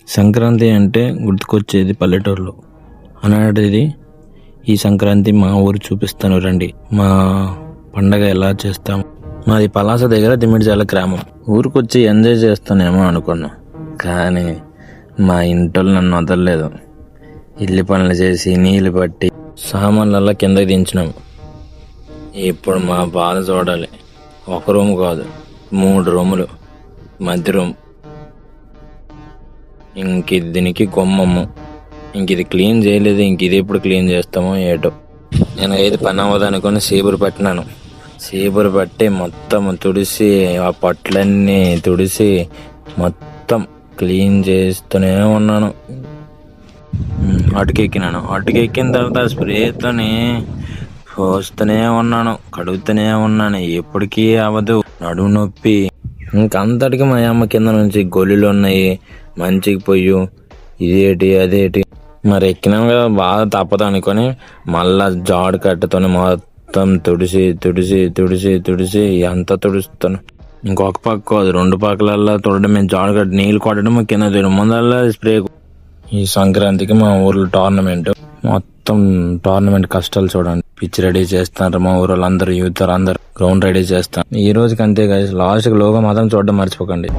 సంక్రాంతి అంటే గుర్తుకొచ్చేది పల్లెటూరులో. అలాంటిది ఈ సంక్రాంతి మా ఊరు చూపిస్తాను రండి. మా పండగ ఎలా చేస్తాం. మాది పలాస దగ్గర తిమ్మిడిచాల గ్రామం. ఊరికొచ్చి ఎంజాయ్ చేస్తానేమో అనుకున్నా, కానీ మా ఇంట్లో నన్ను వదలలేదు. ఇల్లు పనులు చేసి నీళ్ళు పట్టి సామాన్లల్లా కిందకి దించినాము. ఇప్పుడు మా బాధ చూడాలి. ఒక రూమ్ కాదు, 3 రూములు, మధ్య రూమ్, ఇంక దీనికి గుమ్మము. ఇంక ఇది క్లీన్ చేయలేదు. ఇంక ఇది ఎప్పుడు క్లీన్ చేస్తామో ఏటో. నేను ఏది పని అవ్వదు అనుకుని సీబురు పట్టినాను. సీబురు పట్టి మొత్తం తుడిసి, ఆ పట్లన్నీ తుడిసి మొత్తం క్లీన్ చేస్తూనే ఉన్నాను. అటుకెక్కినాను. అటుకెక్కిన తర్వాత స్ప్రేతోని పోస్తూనే ఉన్నాను, కడుగుతూనే ఉన్నాను. ఎప్పటికీ అవ్వదు. నడుము నొప్పి. ఇంకంతటికి మా అమ్మ కింద నుంచి గొల్లులు ఉన్నాయి, మంచికి పొయ్యు, ఇదేటి అదేటి. మరి ఎక్కినాం కదా, బాగా తప్పదు అనుకొని మళ్ళా జాడు కట్టతోని మొత్తం తుడిసి తుడిసి తుడిసి తుడిసి అంతా తుడుస్తాను. ఇంకొక పక్క కాదు, 2 పక్కలల్లా తుడడమే. జాడు కట్టి నీళ్ళు కొట్టడం, కింద తీయడం, ముందల్లా స్ప్రే. ఈ సంక్రాంతికి మా ఊర్లో టోర్నమెంట్, మొత్తం టోర్నమెంట్ కష్టాలు చూడండి. పిచ్ రెడీ చేస్తున్నారు మా ఊరు వాళ్ళందరూ, యూత్ అందరూ గ్రౌండ్ రెడీ చేస్తాను. ఈ రోజుకి అంతే గాయ్స్. లాస్ట్కి లోగో మాత్రం చూడడం మర్చిపోకండి.